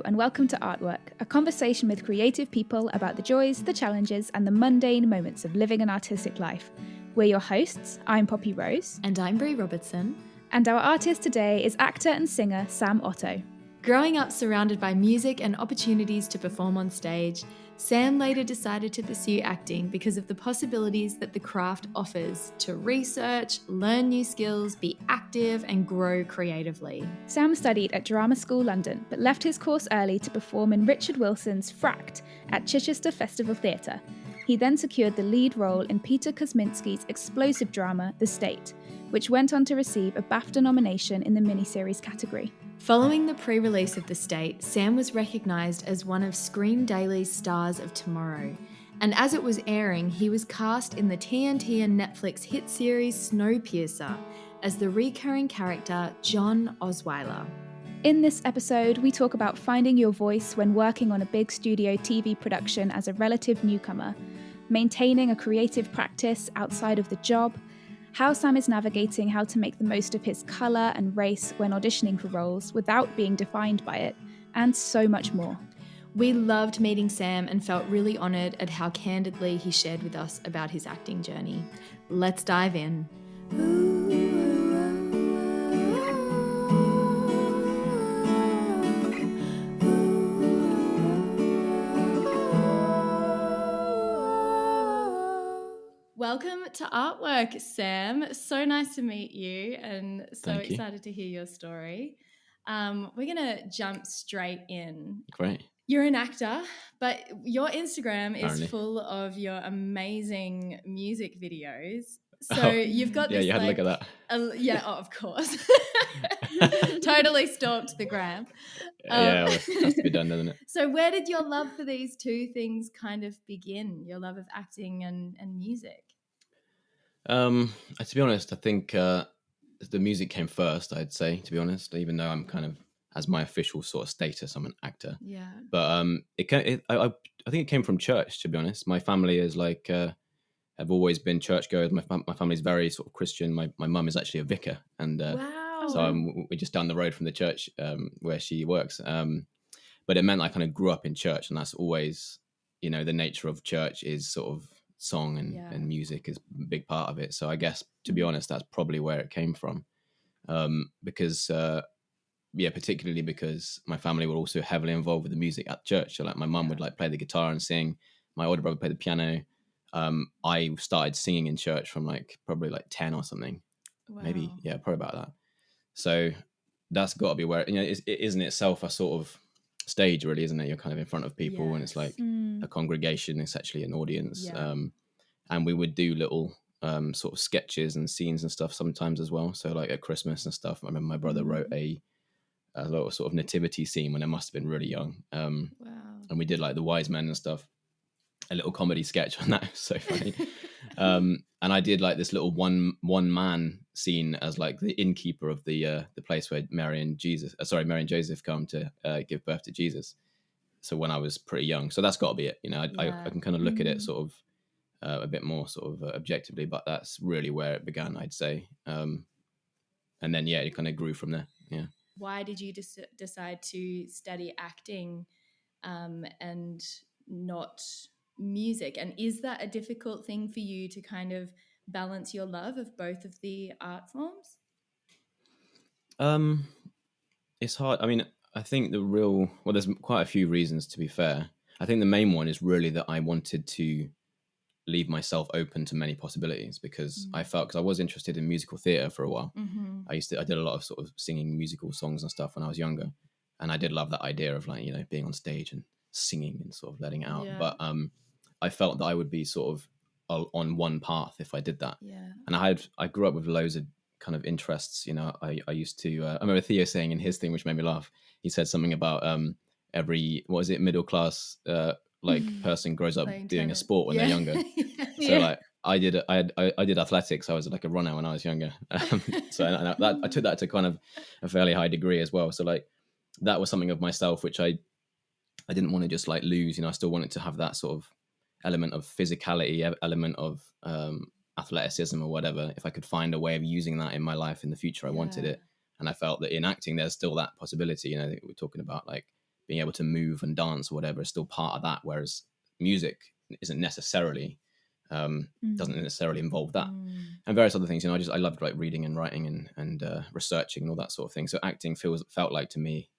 and welcome to Artwork, a conversation with creative people about the joys, the challenges, and the mundane moments of living an artistic life. We're your hosts. I'm Poppy Rose. And I'm Brie Robertson. And our artist today is actor and singer Sam Otto. Growing up surrounded by music and opportunities to perform on stage, Sam later decided to pursue acting because of the possibilities that the craft offers to research, learn new skills, be active, and grow creatively. Sam studied at Drama School London, but left his course early to perform in Richard Wilson's Fracked at Chichester Festival Theatre. He then secured the lead role in Peter Kosminsky's explosive drama, The State, which went on to receive a BAFTA nomination in the miniseries category. Following the pre-release of The State, Sam was recognised as one of Screen Daily's Stars of Tomorrow. And as it was airing, he was cast in the TNT and Netflix hit series Snowpiercer as the recurring character John Osweiller. In this episode, we talk about finding your voice when working on a big studio TV production as a relative newcomer, maintaining a creative practice outside of the job, how Sam is navigating how to make the most of his colour and race when auditioning for roles without being defined by it, and so much more. We loved meeting Sam and felt really honoured at how candidly he shared with us about his acting journey. Let's dive in. Welcome to Artwork, Sam. So nice to meet you and so excited to hear your story. We're going to jump straight in. Great. You're an actor, but your Instagram is full of your amazing music videos. So you've got this. Yeah, you had to look at that. Of course. Totally stalked the gram. Yeah, it has to be done, doesn't it? So where did your love for these two things kind of begin? Your love of acting and music? To be honest, I think the music came first, I'd say, to be honest, even though I'm kind of, as my official sort of status, I'm an actor. Yeah. But I think it came from church, to be honest. My family is like, have always been churchgoers. My family's very sort of Christian. My mum is actually a vicar. And wow. So we're just down the road from the church where she works. But it meant I kind of grew up in church, and that's always, the nature of church is sort of song and music is a big part of it. So I guess, to be honest, that's probably where it came from. Because particularly because my family were also heavily involved with the music at church. So like my mum would like play the guitar and sing. My older brother played the piano. I started singing in church from probably 10 or something. Wow. Maybe, probably about that. So that's got to be where, it is in itself a sort of stage, really, isn't it? You're kind of in front of people, and it's like a congregation, essentially an audience. And we would do little sort of sketches and scenes and stuff sometimes as well. So like at Christmas and stuff, I remember my brother wrote a little sort of nativity scene when I must have been really young. Wow. And we did like the wise men and stuff, a little comedy sketch on that. It was so funny. And I did like this little one man scene as like the innkeeper of the place where Mary and Joseph come to give birth to Jesus. So when I was pretty young, so that's got to be it. I can kind of look at it sort of a bit more sort of objectively, but that's really where it began, I'd say. And then it kind of grew from there. Yeah. Why did you decide to study acting and not music? And is that a difficult thing for you to kind of balance your love of both of the art forms? It's hard. I mean, I think there's quite a few reasons, to be fair. I think the main one is really that I wanted to leave myself open to many possibilities, because I felt, because I was interested in musical theatre for a while. I did a lot of sort of singing musical songs and stuff when I was younger, and I did love that idea of being on stage and singing and sort of letting it out. But I felt that I would be sort of on one path if I did that. And I grew up with loads of kind of interests. I used to I remember Theo saying in his thing, which made me laugh, he said something about every middle class person grows up doing a sport when they're younger. So like I did athletics. I was like a runner when I was younger. So I took that to kind of a fairly high degree as well. So like that was something of myself which I didn't want to just like lose. I still wanted to have that sort of element of physicality, element of athleticism or whatever. If I could find a way of using that in my life in the future, I wanted it. And I felt that in acting, there's still that possibility. We're talking about like being able to move and dance or whatever is still part of that, whereas music isn't necessarily doesn't necessarily involve that, and various other things. I loved like reading and writing and researching and all that sort of thing. So acting felt like to me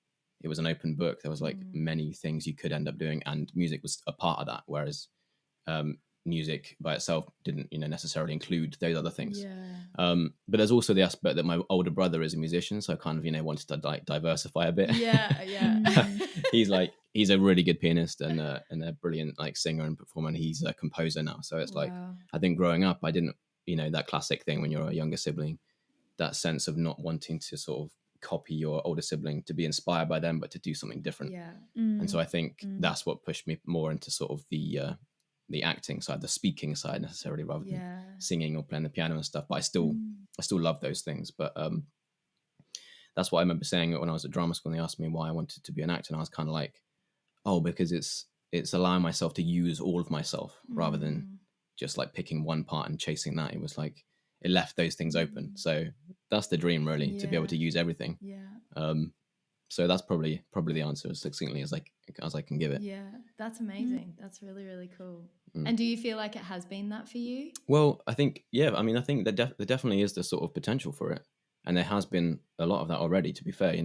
it was an open book. There was like many things you could end up doing, and music was a part of that, whereas music by itself didn't necessarily include those other things. But there's also the aspect that my older brother is a musician, so I kind of wanted to like diversify a bit. He's a really good pianist and a brilliant like singer and performer, and he's a composer now. So it's like, I think growing up I didn't, that classic thing when you're a younger sibling, that sense of not wanting to sort of copy your older sibling, to be inspired by them, but to do something different. And so I think that's what pushed me more into sort of the acting side, the speaking side necessarily, rather than singing or playing the piano and stuff. But I still love those things. But that's what I remember saying when I was at drama school and they asked me why I wanted to be an actor, and I was kind of like, oh, because it's allowing myself to use all of myself rather than just like picking one part and chasing that. It was like it left those things open. So that's the dream, really, to be able to use everything. So that's probably the answer as succinctly as I can give it. Yeah, that's amazing. That's really, really cool. And do you feel like it has been that for you? Well, I think, I mean, I think there definitely is the sort of potential for it. And there has been a lot of that already, to be fair.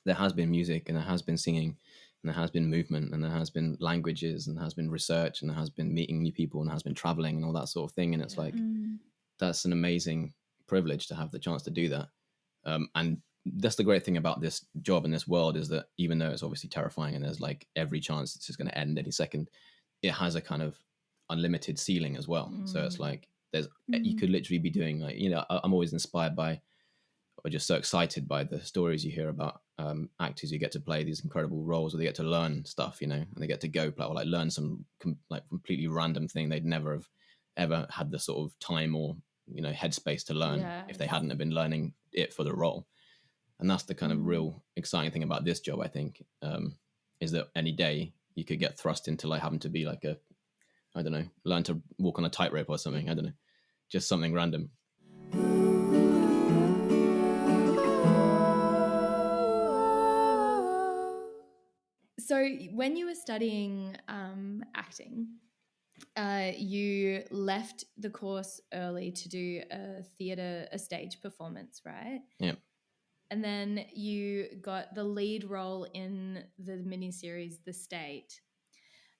There has been music, and there has been singing, and there has been movement, and there has been languages, and there has been research, and there has been meeting new people, and there has been traveling and all that sort of thing. And it's like, that's an amazing privilege to have the chance to do that. And that's the great thing about this job in this world, is that even though it's obviously terrifying and there's like every chance it's just going to end any second, it has a kind of unlimited ceiling as well. So it's like you could literally be doing like, I'm always inspired by, or just so excited by the stories you hear about actors who get to play these incredible roles, or they get to learn stuff, and they get to go play or like learn some like completely random thing they'd never have ever had the sort of time or headspace to learn if they hadn't have been learning it for the role. And that's the kind of real exciting thing about this job, I think, is that any day you could get thrust into like having to be like I don't know, learn to walk on a tightrope or something. I don't know, just something random. So when you were studying acting, you left the course early to do a stage performance, right? Yeah. And then you got the lead role in the miniseries The State.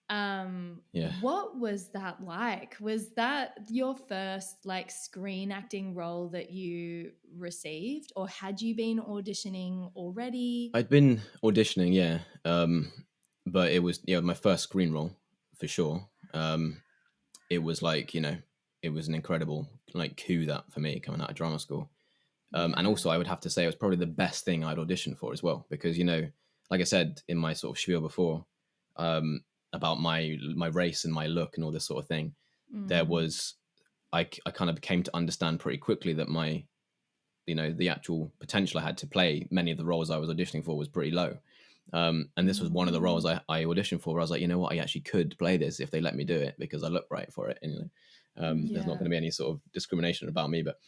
What was that like? Was that your first like screen acting role that you received, or had you been auditioning already? I'd been auditioning, yeah. But it was my first screen role for sure. It was like, it was an incredible like coup that for me coming out of drama school. And also I would have to say it was probably the best thing I'd auditioned for as well, because, like I said in my sort of spiel before, about my race and my look and all this sort of thing, there was, I kind of came to understand pretty quickly that my, the actual potential I had to play many of the roles I was auditioning for was pretty low. And this was one of the roles I auditioned for where I was like, you know what, I actually could play this if they let me do it because I look right for it. And, there's not going to be any sort of discrimination about me. But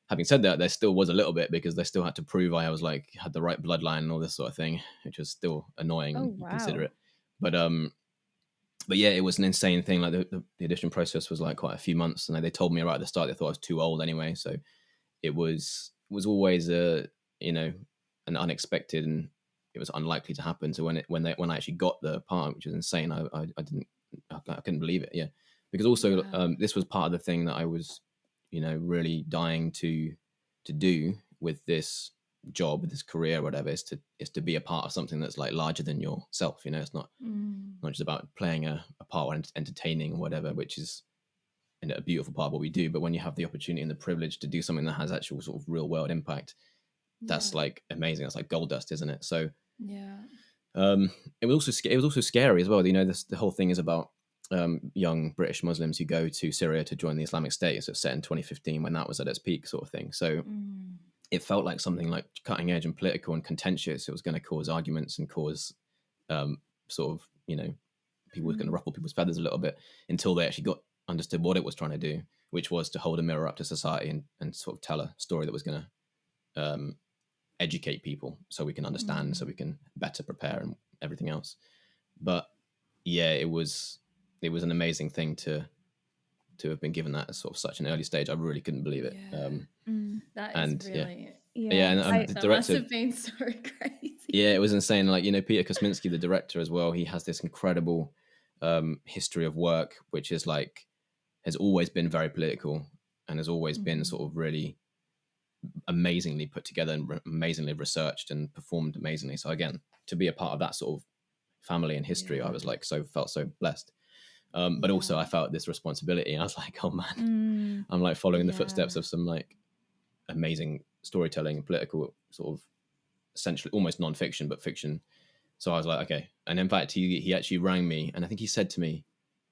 having said that, there still was a little bit, because they still had to prove I was like, had the right bloodline and all this sort of thing, which was still annoying and considerate. But yeah, it was an insane thing. Like the audition process was like quite a few months, and they told me right at the start they thought I was too old anyway. So it was always an unexpected, and it was unlikely to happen. So when I actually got the part, which was insane, I couldn't believe it. Yeah, because also this was part of the thing that I was, really dying to do with this job, with this career, whatever, is to be a part of something that's like larger than yourself. It's not just about playing a part or entertaining or whatever, which is a beautiful part of what we do. But when you have the opportunity and the privilege to do something that has actual sort of real world impact, that's like amazing. That's like gold dust, isn't it? So it was also scary as well. The whole thing is about young British Muslims who go to Syria to join the Islamic State. So it's set in 2015 when that was at its peak, sort of thing. So it felt like something like cutting edge and political and contentious. It was going to cause arguments and cause sort of, people were going to ruffle people's feathers a little bit until they actually understood what it was trying to do, which was to hold a mirror up to society and sort of tell a story that was going to educate people so we can understand, so we can better prepare everything else. But yeah, it was an amazing thing to have been given that at sort of such an early stage. I really couldn't believe it. That is And really and the that director must have been so crazy. Yeah, it was insane. Like, Peter Kosminsky, the director as well, he has this incredible history of work, which is like, has always been very political and has always been sort of really amazingly put together and amazingly researched and performed amazingly. So again, to be a part of that sort of family and history, I was like, felt so blessed. But also I felt this responsibility. I was like, oh man, I'm like following the footsteps of some like amazing storytelling and political sort of, essentially almost non-fiction but fiction. So I was like, okay. And in fact, he actually rang me, and I think he said to me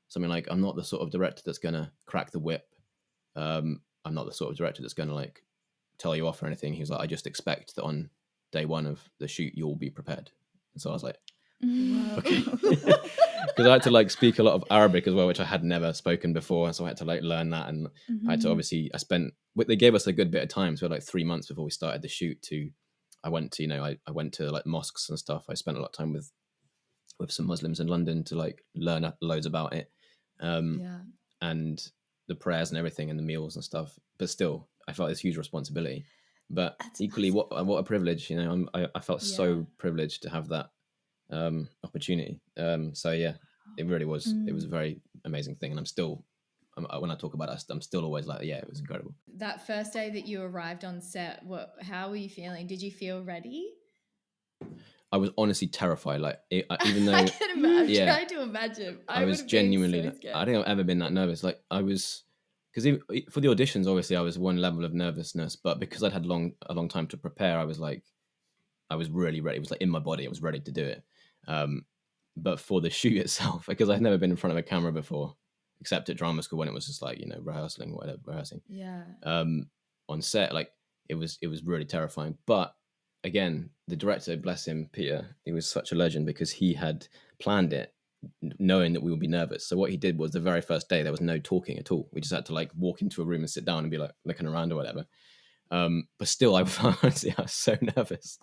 something like, I'm not the sort of director that's gonna crack the whip. I'm not the sort of director that's gonna like tell you off or anything. He was like, I just expect that on day one of the shoot you'll be prepared. And so I was like, okay. Because I had to like speak a lot of Arabic as well, which I had never spoken before, and so I had to like learn that. And I had to obviously, they gave us a good bit of time, so like 3 months before we started the shoot I went to like mosques and stuff. I spent a lot of time with some Muslims in London to like learn loads about it, and the prayers and everything and the meals and stuff. But still, I felt this huge responsibility. But that's equally, massive. What a privilege, I felt so privileged to have that opportunity. So yeah, it really was. It was a very amazing thing, and I'm still, when I talk about it, I'm still always like, yeah, it was incredible. That first day that you arrived on set, how were you feeling? Did you feel ready? I was honestly terrified. Like, even though I can imagine. I'm trying to imagine. I was genuinely. So I don't think I've ever been that nervous. Like, I was, because for the auditions, obviously, I was one level of nervousness, but because I'd had a long time to prepare, I was really ready. It was like in my body. I was ready to do it. But for the shoot itself, because I've never been in front of a camera before, except at drama school when it was just like, rehearsing. Yeah. On set, like it was really terrifying. But again, the director, bless him, Peter, he was such a legend because he had planned it knowing that we would be nervous. So what he did was the very first day, there was no talking at all. We just had to like walk into a room and sit down and be like looking around or whatever. But still, I was so nervous.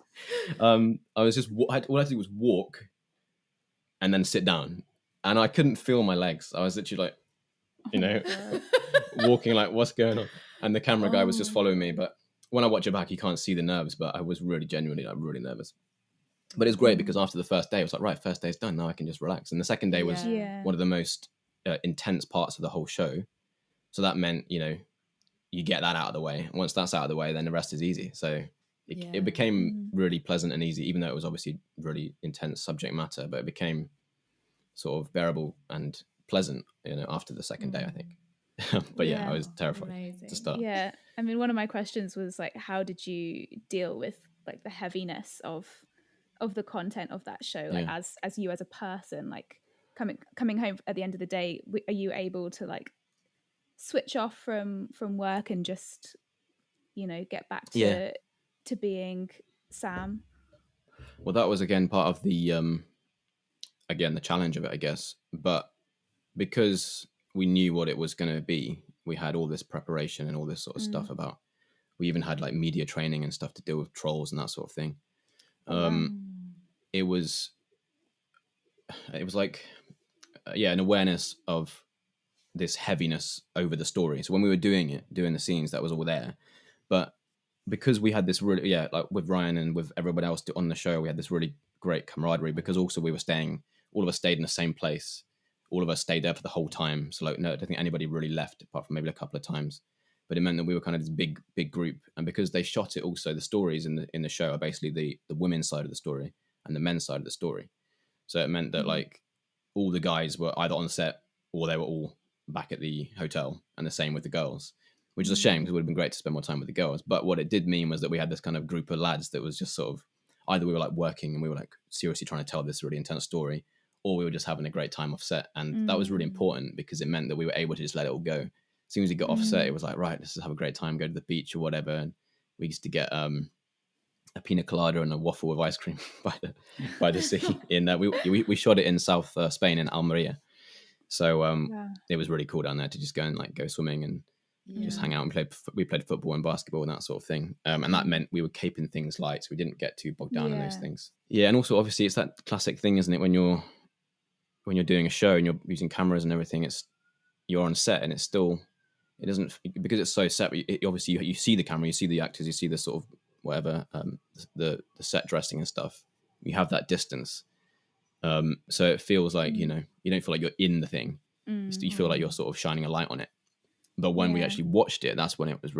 I was just, all I had to do was walk and then sit down. And I couldn't feel my legs. I was literally like, walking like, what's going on? And the camera guy was just following me. But when I watch it back, you can't see the nerves, but I was really genuinely like really nervous. But it's great because after the first day, I was like, right, first day's done. Now I can just relax. And the second day was one of the most intense parts of the whole show. So that meant, you get that out of the way. And once that's out of the way, then the rest is easy. So it became really pleasant and easy, even though it was obviously really intense subject matter, but it became sort of bearable and pleasant, after the second day, I think. But I was terrified to start. Yeah. I mean, one of my questions was like, how did you deal with like the heaviness of the content of that show? Like as you as a person, like coming home at the end of the day, are you able to like switch off from work and just, get back to being Sam? Well, that was again part of the the challenge of it, I guess. But because we knew what it was going to be, we had all this preparation and all this sort of stuff about. We even had like media training and stuff to deal with trolls and that sort of thing. It was like an awareness of this heaviness over the story. So when we were doing the scenes, that was all there. But because we had this really, like with Ryan and with everybody else on the show, we had this really great camaraderie because also we were all of us stayed in the same place. All of us stayed there for the whole time. So like, no, I don't think anybody really left apart from maybe a couple of times. But it meant that we were kind of this big group. And because they shot it also, the stories in the show are basically the women's side of the story and the men's side of the story. So it meant that like all the guys were either on set or they were all back at the hotel, and the same with the girls, which is a shame because it would have been great to spend more time with the girls. But what it did mean was that we had this kind of group of lads that was just sort of, either we were like working and we were like seriously trying to tell this really intense story, or we were just having a great time off set. And that was really important because it meant that we were able to just let it all go. As soon as we got off set, it was like, right, let's just have a great time, go to the beach or whatever. And we used to get a pina colada and a waffle with ice cream by the sea. We shot it in South Spain in Almeria. So it was really cool down there to just go and like go swimming and just hang out and we played football and basketball and that sort of thing. And that meant we were keeping things light, so we didn't get too bogged down in those things. Yeah, and also obviously it's that classic thing, isn't it? When you're doing a show and you're using cameras and everything, you're on set and it doesn't, because it's so set. Obviously you see the camera, you see the actors, you see the sort of whatever, the set dressing and stuff. You have that distance, so it feels like you don't feel like you're in the thing. You feel like you're sort of shining a light on it. But when we actually watched it, that's when it was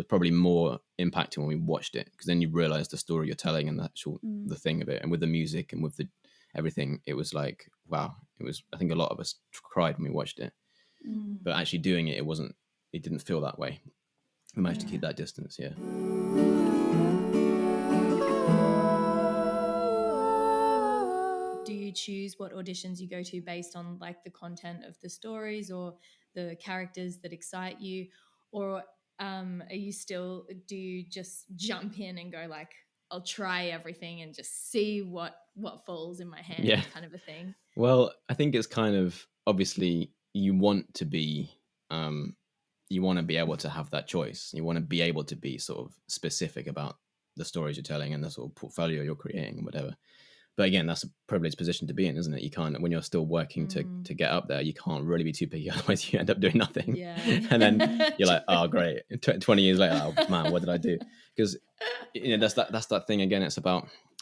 probably more impacting when we watched it, because then you realize the story you're telling and the thing of it, and with the music and with everything, it was like, wow. I think a lot of us cried when we watched it, but actually doing it, it didn't feel that way. We managed to keep that distance. Yeah. Do you choose what auditions you go to based on like the content of the stories or the characters that excite you, or do you just jump in and go like, I'll try everything and just see what falls in my hand, kind of a thing? Well, I think it's kind of, obviously you want to be able to have that choice. You want to be able to be sort of specific about the stories you're telling and the sort of portfolio you're creating and whatever. But again, that's a privileged position to be in, isn't it? You can't, when you're still working to get up there, you can't really be too picky, otherwise you end up doing nothing. Yeah. And then you're like, oh, great. 20 years later, oh man, what did I do? Because that's that thing again. It's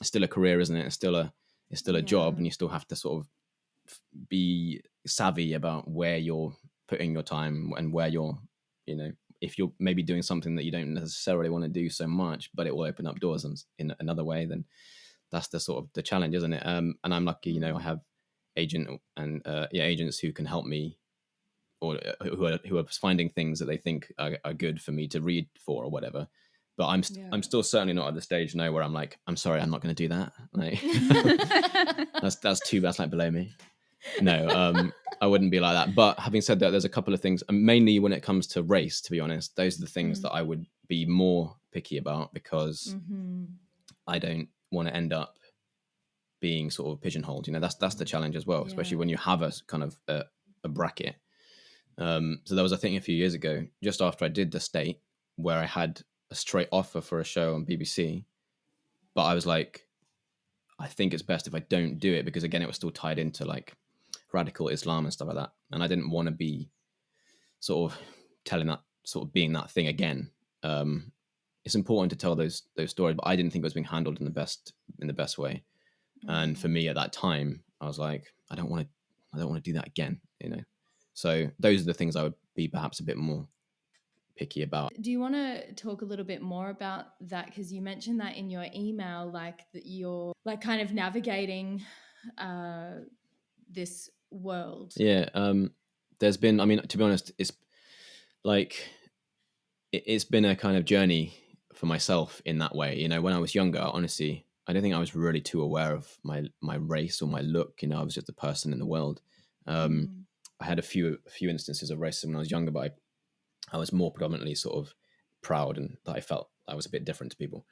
still a career, isn't it? It's still a job, and you still have to sort of be savvy about where you're putting your time and where you're, if you're maybe doing something that you don't necessarily want to do so much, but it will open up doors in another way, then that's the sort of the challenge, isn't it? And I'm lucky, I have agents who can help me, or who are finding things that they think are good for me to read for or whatever. But I'm still certainly not at the stage now where I'm like, I'm sorry, I'm not going to do that. Like, that's too bad. That's like below me. No, I wouldn't be like that. But having said that, there's a couple of things, and mainly when it comes to race, to be honest, those are the things that I would be more picky about, because I don't want to end up being sort of pigeonholed. That's the challenge as well, especially when you have a kind of a bracket. So there was, I think, a few years ago, just after I did The State, where I had a straight offer for a show on BBC, but I was like, I think it's best if I don't do it, because again, it was still tied into like radical Islam and stuff like that, and I didn't want to be sort of telling that, sort of being that thing again. It's important to tell those stories, but I didn't think it was being handled in the best way. And for me at that time, I was like, I don't want to do that again, So those are the things I would be perhaps a bit more picky about. Do you want to talk a little bit more about that? Because you mentioned that in your email, like that you're like kind of navigating this world. Yeah. There's been, I mean, to be honest, it's like, it's been a kind of journey for myself in that way. When I was younger, honestly, I don't think I was really too aware of my race or my look. I was just a person in the world. I had a few instances of racism when I was younger, but I was more predominantly sort of proud, and that I felt I was a bit different to people.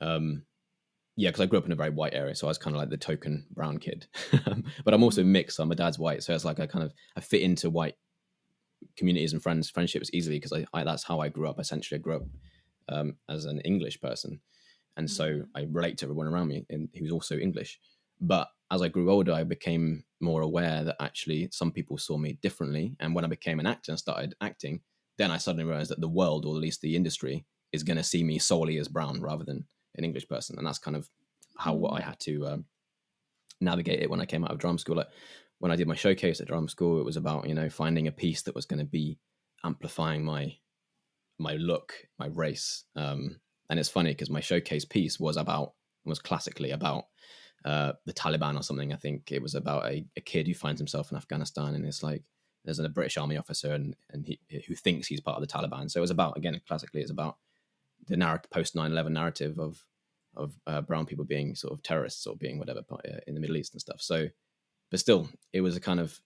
Because I grew up in a very white area, so I was kind of like the token brown kid. But I'm also mixed. So my dad's white, so it's like I fit into white communities and friendships easily, because I that's how I grew up. Essentially, I grew up as an English person. And so I relate to everyone around me who's also English. But as I grew older, I became more aware that actually some people saw me differently. And when I became an actor and started acting, then I suddenly realized that the world, or at least the industry, is going to see me solely as brown rather than an English person. And that's kind of how I had to navigate it when I came out of drama school. Like when I did my showcase at drama school, it was about, finding a piece that was going to be amplifying my look, my race. And it's funny because my showcase piece was classically about the Taliban or something. I think it was about a kid who finds himself in Afghanistan, and it's like there's a British army officer and he who thinks he's part of the Taliban. So it was about, again, classically, it's about the narrative, post 9/11 narrative of brown people being sort of terrorists or being whatever in the Middle East and stuff. So, but still, it was a kind of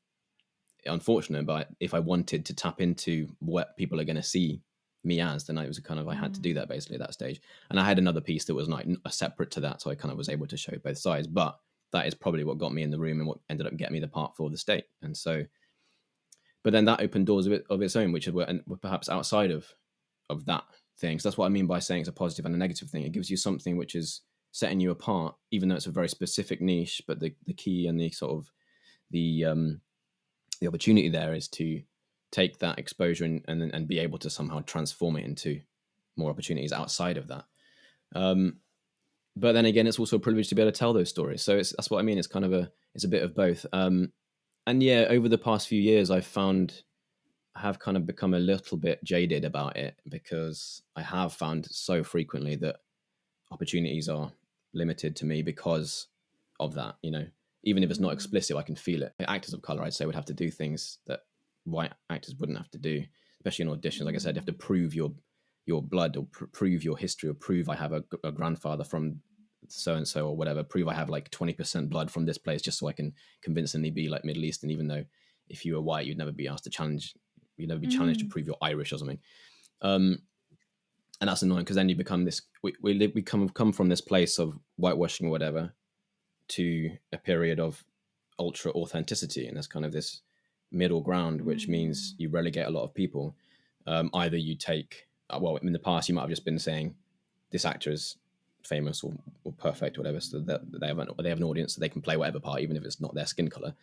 unfortunate. But if I wanted to tap into what people are going to see me as, then I had to do that basically at that stage. And I had another piece that was like separate to that, so I kind of was able to show both sides. But that is probably what got me in the room and what ended up getting me the part for The State. And so But then that opened doors of its own, which were perhaps outside of that thing. So that's what I mean by saying it's a positive and a negative thing. It gives you something which is setting you apart, even though it's a very specific niche. But the key and the sort of the opportunity there is to take that exposure and be able to somehow transform it into more opportunities outside of that. But then again, it's also a privilege to be able to tell those stories. So that's what I mean. It's kind of it's a bit of both. And yeah, over the past few years, I have kind of become a little bit jaded about it, because I have found so frequently that opportunities are limited to me because of that. Even if it's not explicit, I can feel it. Actors of color, I'd say, would have to do things that white actors wouldn't have to do, especially in auditions. Like I said, you have to prove your blood, or prove your history, or prove I have a grandfather from so-and-so or whatever, prove I have like 20% blood from this place, just so I can convincingly be like Middle Eastern, even though if you were white, you'd never be asked to challenge, you'd never be challenged to prove you're Irish or something. And that's annoying, because then you become this, we come from this place of whitewashing or whatever to a period of ultra authenticity, and there's kind of this middle ground, which means you relegate a lot of people. Either you take, well, in the past you might have just been saying this actor is famous or perfect or whatever, so that they have an audience, so they can play whatever part, even if it's not their skin color.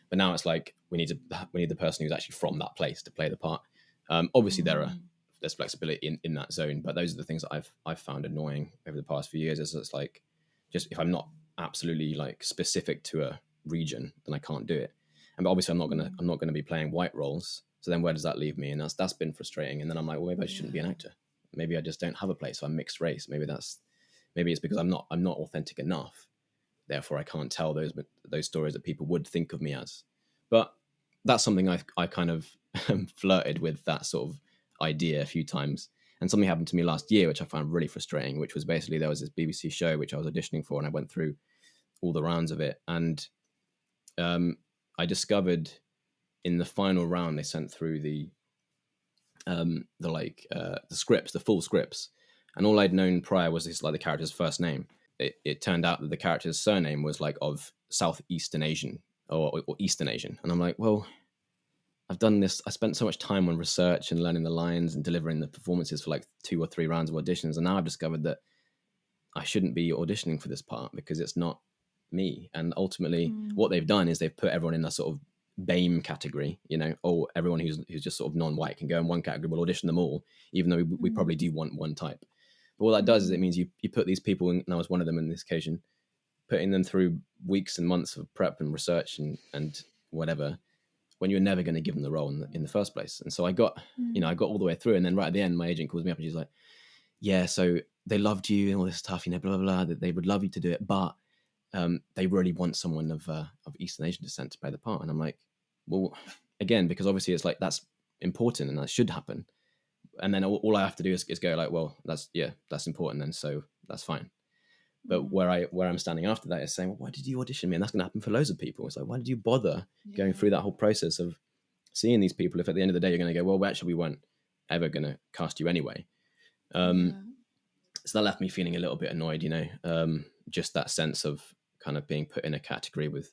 But now it's like we need the person who's actually from that place to play the part. Obviously there's flexibility in that zone, but those are the things that I've found annoying over the past few years. Is it's like, just if I'm not absolutely like specific to a region, then I can't do it. And obviously I'm not gonna be playing white roles. So then where does that leave me? And that's been frustrating. And then I'm like, well, maybe I shouldn't be an actor. Maybe I just don't have a place. So I'm mixed race. Maybe it's because I'm not authentic enough. Therefore, I can't tell those stories that people would think of me as. But that's something I kind of flirted with, that sort of idea, a few times. And something happened to me last year, which I found really frustrating, which was basically there was this BBC show which I was auditioning for, and I went through all the rounds of it. And I discovered in the final round, they sent through the scripts, the full scripts. And all I'd known prior was this, like, the character's first name. It turned out that the character's surname was like of Southeastern Asian or Eastern Asian. And I'm like, well, I've done this. I spent so much time on research and learning the lines and delivering the performances for like 2 or 3 rounds of auditions. And now I've discovered that I shouldn't be auditioning for this part because it's not me. And ultimately what they've done is they've put everyone in a sort of BAME category, or everyone who's just sort of non-white can go in one category. We'll audition them all, even though we probably do want one type. But what that does is it means you put these people in, and I was one of them in this occasion, putting them through weeks and months of prep and research and whatever, when you're never going to give them the role in the first place. And so I got all the way through, and then right at the end, my agent calls me up and she's like, yeah, so they loved you and all this stuff, blah, blah, blah, that they would love you to do it, but they really want someone of Eastern Asian descent to play the part. And I'm like, well, again, because obviously it's like, that's important and that should happen. And then all I have to do is go like, well, that's important then, so that's fine. But where I'm standing after that is saying, well, why did you audition me? And that's going to happen for loads of people. It's like, why did you bother going through that whole process of seeing these people if at the end of the day you're going to go, well, actually we weren't ever going to cast you anyway. So that left me feeling a little bit annoyed, just that sense of kind of being put in a category with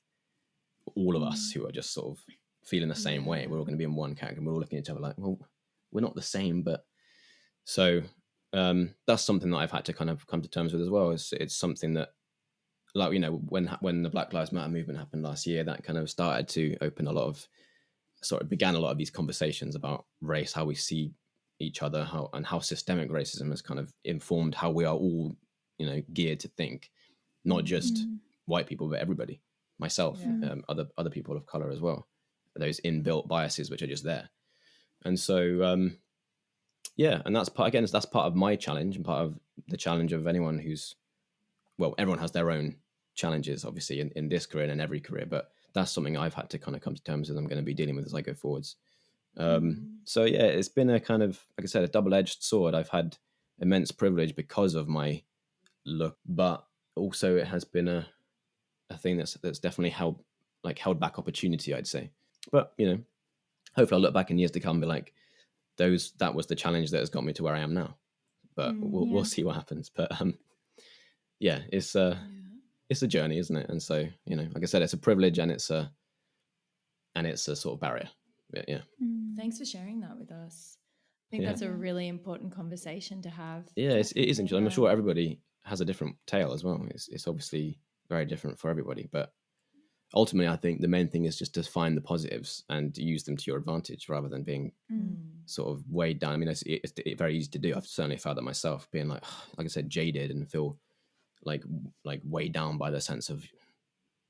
all of us who are just sort of feeling the same way. We're all going to be in one category. We're all looking at each other like, well, we're not the same. But so that's something that I've had to kind of come to terms with as well. It's something that, like, when the Black Lives Matter movement happened last year, that kind of started to open began a lot of these conversations about race, how we see each other, how systemic racism has kind of informed how we are all, geared to think, not just white people, but everybody, myself, other people of color as well, those inbuilt biases which are just there. And so, and that's part of my challenge, and part of the challenge of anyone everyone has their own challenges, obviously, in this career and in every career, but that's something I've had to kind of come to terms with. I'm going to be dealing with as I go forwards. So yeah, it's been a kind of, like I said, a double-edged sword. I've had immense privilege because of my look, but also it has been a thing that's definitely held back opportunity, I'd say. But hopefully I'll look back in years to come and be like, that was the challenge that has got me to where I am now. But we'll see what happens. But it's a journey, isn't it? And so, like I said, it's a privilege and it's a sort of barrier. Yeah. Thanks for sharing that with us. I think that's a really important conversation to have. Yeah, it is interesting. I'm sure everybody has a different tale as well. It's obviously very different for everybody, but ultimately, I think the main thing is just to find the positives and use them to your advantage rather than being sort of weighed down. I mean, it's very easy to do. I've certainly felt that myself, being like I said, jaded and feel like weighed down by the sense of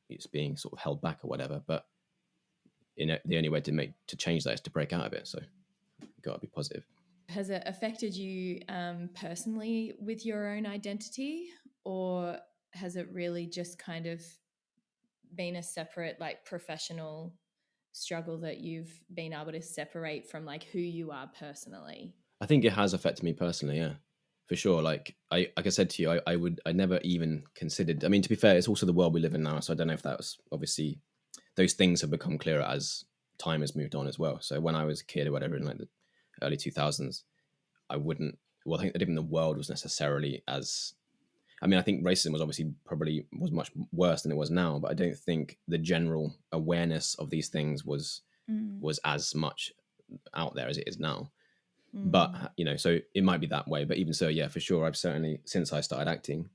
it's being sort of held back or whatever. But the only way to change that is to break out of it. So you've got to be positive. Has it affected you personally with your own identity, or has it really just kind of been a separate like professional struggle that you've been able to separate from like who you are personally? I think it has affected me personally, yeah, for sure. Like I said to you, I never even considered. I mean, to be fair, it's also the world we live in now, so I don't know if that was obviously those things have become clearer as time has moved on as well. So when I was a kid or whatever in like the early 2000s, I think that even the world was necessarily as. I mean, I think racism was obviously probably was much worse than it was now, but I don't think the general awareness of these things was as much out there as it is now. But so it might be that way. But even so, yeah, for sure, I've certainly since I started acting,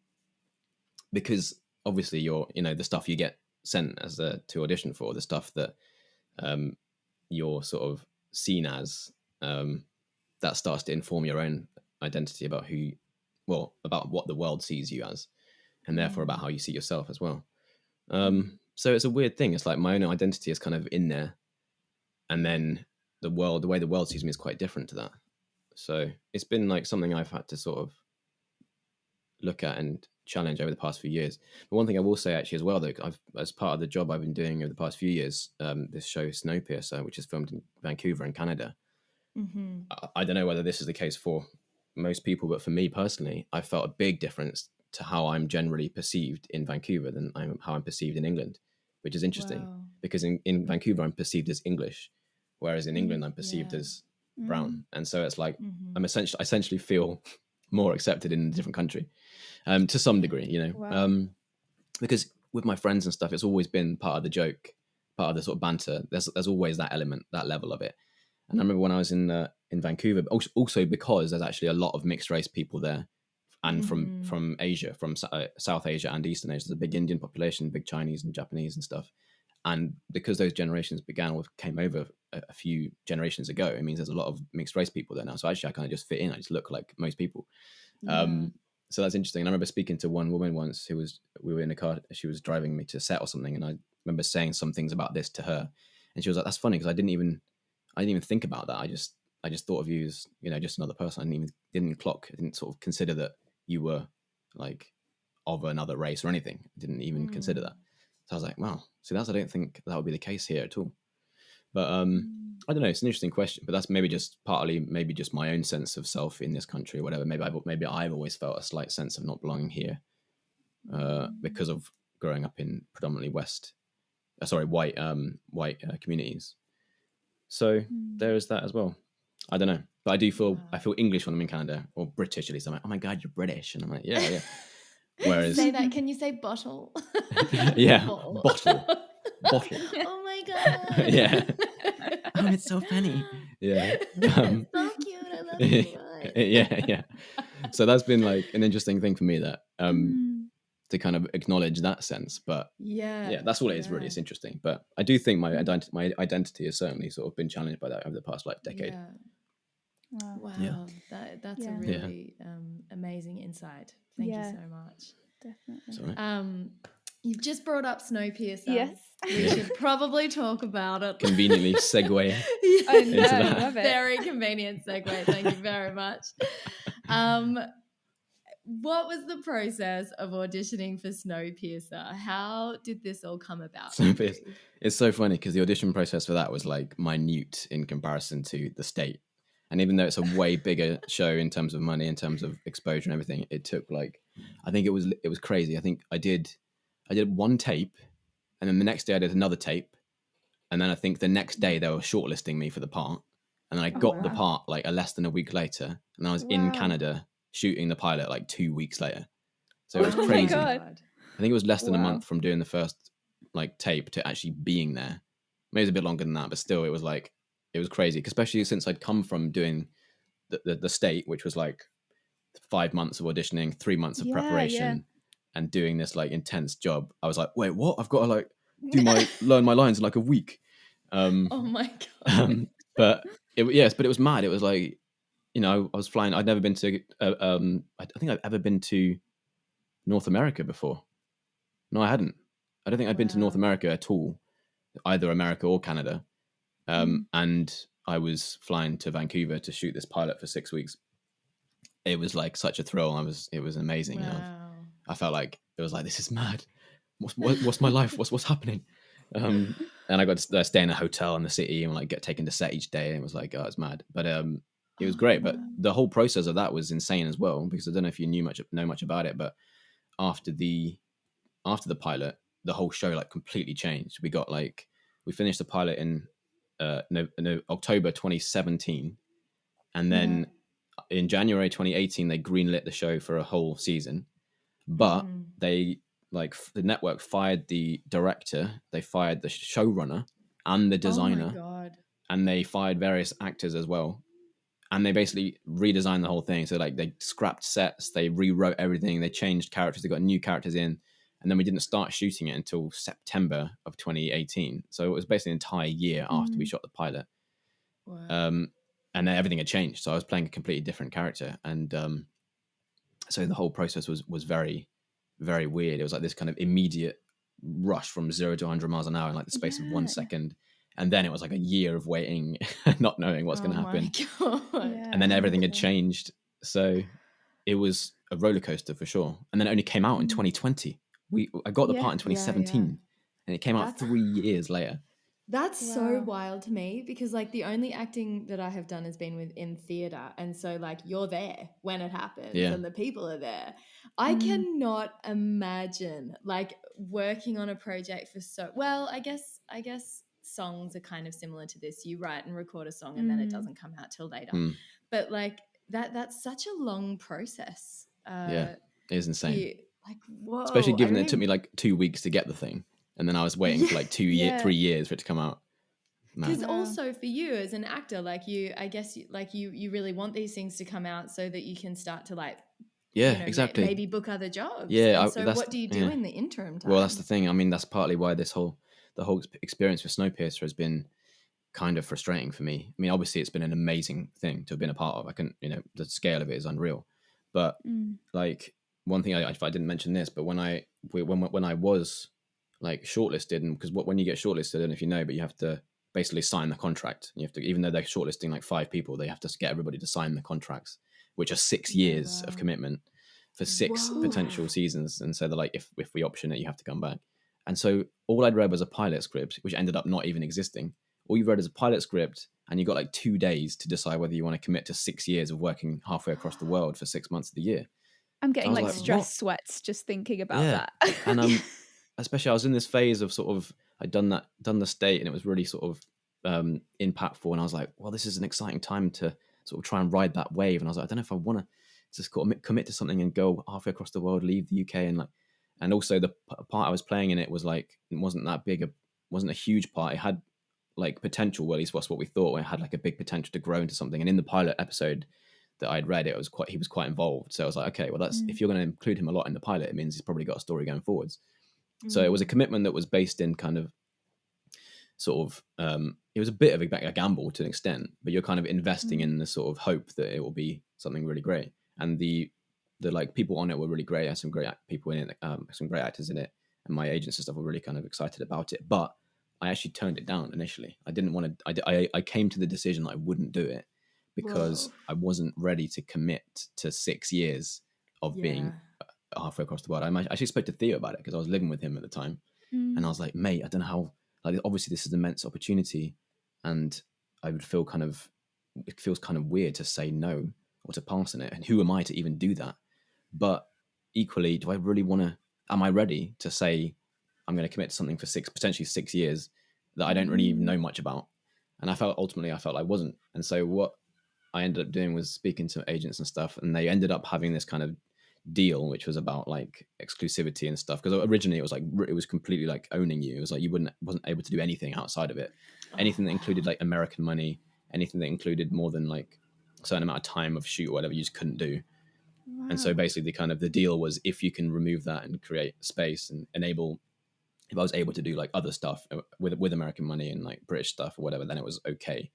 because obviously the stuff you get sent to audition for, the stuff that you're sort of seen as, that starts to inform your own identity about about what the world sees you as, and therefore about how you see yourself as well. So it's a weird thing. It's like my own identity is kind of in there, and then the way the world sees me is quite different to that. So it's been like something I've had to sort of look at and challenge over the past few years. But one thing I will say actually as well, though, as part of the job I've been doing over the past few years, this show Snowpiercer, which is filmed in Vancouver in Canada. I don't know whether this is the case for most people, but for me personally, I felt a big difference to how I'm generally perceived in Vancouver than how I'm perceived in England, which is interesting because in Vancouver I'm perceived as English, whereas in England I'm perceived as brown, and so it's like I essentially feel more accepted in a different country, to some degree, because with my friends and stuff, it's always been part of the joke, part of the sort of banter. There's always that element, that level of it. And I remember when I was in Vancouver, also because there's actually a lot of mixed race people there, and from Asia, from South Asia and Eastern Asia. There's a big Indian population, big Chinese and Japanese and stuff. And because those generations came over a few generations ago, it means there's a lot of mixed race people there now. So actually, I kind of just fit in. I just look like most people. So that's interesting. And I remember speaking to one woman once we were in a car. She was driving me to set or something, and I remember saying some things about this to her, and she was like, "That's funny because I didn't even think about that. I just thought of you as just another person. I didn't clock. I didn't sort of consider that you were like of another race or anything. I didn't even consider that." So I was like, wow. So I don't think that would be the case here at all. But I don't know. It's an interesting question, but that's maybe just my own sense of self in this country or whatever. Maybe I've always felt a slight sense of not belonging here because of growing up in predominantly white communities. So there is that as well. I don't know, but I feel English when I'm in Canada, or British at least. I'm like, oh my God, you're British, and I'm like, yeah. Whereas say that, can you say bottle? Yeah, bottle. Oh my God. Yeah. Oh, it's so funny. Yeah. So cute. I love you. Yeah. So that's been like an interesting thing for me, that to kind of acknowledge that sense. But yeah, that's all it is really. It's interesting. But I do think my identity has certainly sort of been challenged by that over the past decade. Yeah. Wow. Yeah. That's a really amazing insight. Thank you so much. Definitely. You've just brought up Snowpiercer. Yes. We should probably talk about it. Conveniently segue. I know, I love it. Very convenient segue. Thank you very much. What was the process of auditioning for Snowpiercer? How did this all come about? It's so funny because the audition process for that was like minute in comparison to The State. And even though it's a way bigger show in terms of money, in terms of exposure and everything, it took I think it was crazy. I think I did one tape, and then the next day I did another tape, and then I think the next day they were shortlisting me for the part, and then I got the part less than a week later, and I was in Canada shooting the pilot 2 weeks later. So it was crazy. My God. I think it was less than a month from doing the first tape to actually being there. Maybe it was a bit longer than that, but still it was it was crazy, especially since I'd come from doing the state, which was like 5 months of auditioning, 3 months of preparation, and doing this like intense job. I was like, wait, what? I've got to like learn my lines in like a week. Oh my God. But but it was mad. It was like, you know, I was flying. I'd never been to. I think I've ever been to North America before. No, I hadn't. I don't think I'd been to North America at all, either America or Canada. And I was flying to Vancouver to shoot this pilot for 6 weeks. It was like such a thrill. It was amazing. Wow. You know, I felt like it was like, this is mad. What's my life? What's happening? And I got to stay in a hotel in the city and like get taken to set each day. And it was like, oh, it's mad. But it was great. But the whole process of that was insane as well, because I don't know if you know much about it, but after the pilot, the whole show like completely changed. We finished the pilot in October 2017, and then in January 2018 they greenlit the show for a whole season. But they the network fired the director, they fired the showrunner and the designer. Oh my God. And they fired various actors as well. And they basically redesigned the whole thing. So like they scrapped sets, they rewrote everything, they changed characters, they got new characters in, and then we didn't start shooting it until September of 2018. So it was basically an entire year after we shot the pilot. Wow. And then everything had changed. So I was playing a completely different character, and so the whole process was very, very weird. It was like this kind of immediate rush from 0 to 100 miles an hour in like the space of 1 second. And then it was like a year of waiting, not knowing what's going to happen. Oh my God. And then everything had changed. So it was a roller coaster for sure. And then it only came out in 2020. I got the part in 2017, and it came out 3 years later. That's so wild to me, because like the only acting that I have done has been in theatre, and so like you're there when it happens and the people are there. I cannot imagine like working on a project for I guess songs are kind of similar to this. You write and record a song and then it doesn't come out till later. But like that's such a long process. It is insane. Like, whoa. Especially given that it took me like 2 weeks to get the thing. And then I was waiting for like 3 years for it to come out. Because also for you as an actor, like you really want these things to come out so that you can start to like, exactly, maybe book other jobs. Yeah. So what do you do in the interim time? Well, that's the thing. I mean, that's partly why the whole experience with Snowpiercer has been kind of frustrating for me. I mean, obviously it's been an amazing thing to have been a part of. I can, the scale of it is unreal. But like one thing, if I didn't mention this, but when I was like shortlisted, and because when you get shortlisted, I don't know if you know, but you have to basically sign the contract. You have to, even though they're shortlisting like 5 people, they have to get everybody to sign the contracts, which are 6 years of commitment for 6 potential seasons. And so they're like, if we option it, you have to come back. And so all I'd read was a pilot script, which ended up not even existing. All you read is a pilot script, and you got like 2 days to decide whether you want to commit to 6 years of working halfway across the world for 6 months of the year. I'm getting like stress sweats just thinking about that. And especially I was in this phase of sort of, I'd done the state, and it was really sort of impactful. And I was like, well, this is an exciting time to sort of try and ride that wave. And I was like, I don't know if I want to just commit to something and go halfway across the world, leave the UK, and also the part I was playing in it was like, it wasn't that big, wasn't a huge part. It had like potential, well, at least that's what we thought. It had like a big potential to grow into something. And in the pilot episode that I'd read, he was quite involved. So I was like, okay, well, that's if you're going to include him a lot in the pilot, it means he's probably got a story going forwards. So it was a commitment that was based in kind of sort of, it was a bit of a gamble to an extent, but you're kind of investing in the sort of hope that it will be something really great. And the like people on it were really great. I had some great people in it, some great actors in it, and my agents and stuff were really kind of excited about it. But I actually turned it down initially. I didn't want to. I came to the decision that I wouldn't do it because I wasn't ready to commit to 6 years of being halfway across the world. I actually spoke to Theo about it because I was living with him at the time, and I was like, mate, I don't know how. Like, obviously, this is an immense opportunity, and I would feel it feels kind of weird to say no or to pass on it. And who am I to even do that? But equally, do I really want to? Am I ready to say I'm going to commit to something for potentially 6 years that I don't really even know much about? And I felt I wasn't. And so what I ended up doing was speaking to agents and stuff, and they ended up having this kind of deal, which was about like exclusivity and stuff. Because originally it was like it was completely like owning you. It was like you wasn't able to do anything outside of it. Anything that included like American money, anything that included more than like a certain amount of time of shoot or whatever, you just couldn't do. Wow. And so basically the deal was, if you can remove that and create space and enable, if I was able to do like other stuff with American money and like British stuff or whatever, then it was okay.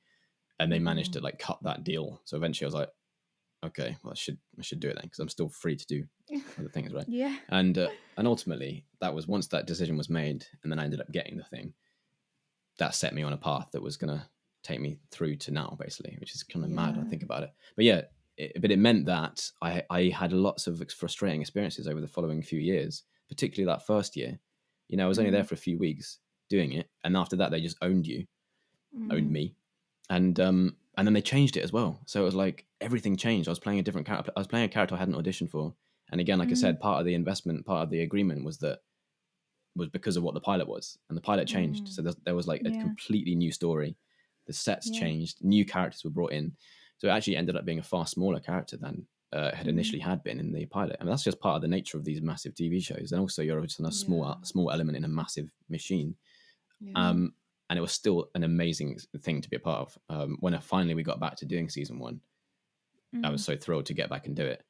And they managed to like cut that deal. So eventually I was like, okay, well I should do it then, because I'm still free to do other things, right? Yeah. And ultimately that was, once that decision was made and then I ended up getting the thing, that set me on a path that was gonna take me through to now, basically, which is kind of mad when I think about it. But yeah, it meant that I had lots of frustrating experiences over the following few years, particularly that first year. You know, I was only there for a few weeks doing it, and after that they just owned me, and then they changed it as well. So it was like everything changed. I was playing a different character. I was playing a character I hadn't auditioned for, and again, like I said, part of the investment, part of the agreement was because of what the pilot was, and the pilot changed. So there was like a completely new story. The sets changed, new characters were brought in. So it actually ended up being a far smaller character than had initially had been in the pilot. I mean, that's just part of the nature of these massive TV shows. And also you're just on a small element in a massive machine. And it was still an amazing thing to be a part of. When finally we got back to doing season 1, I was so thrilled to get back and do it.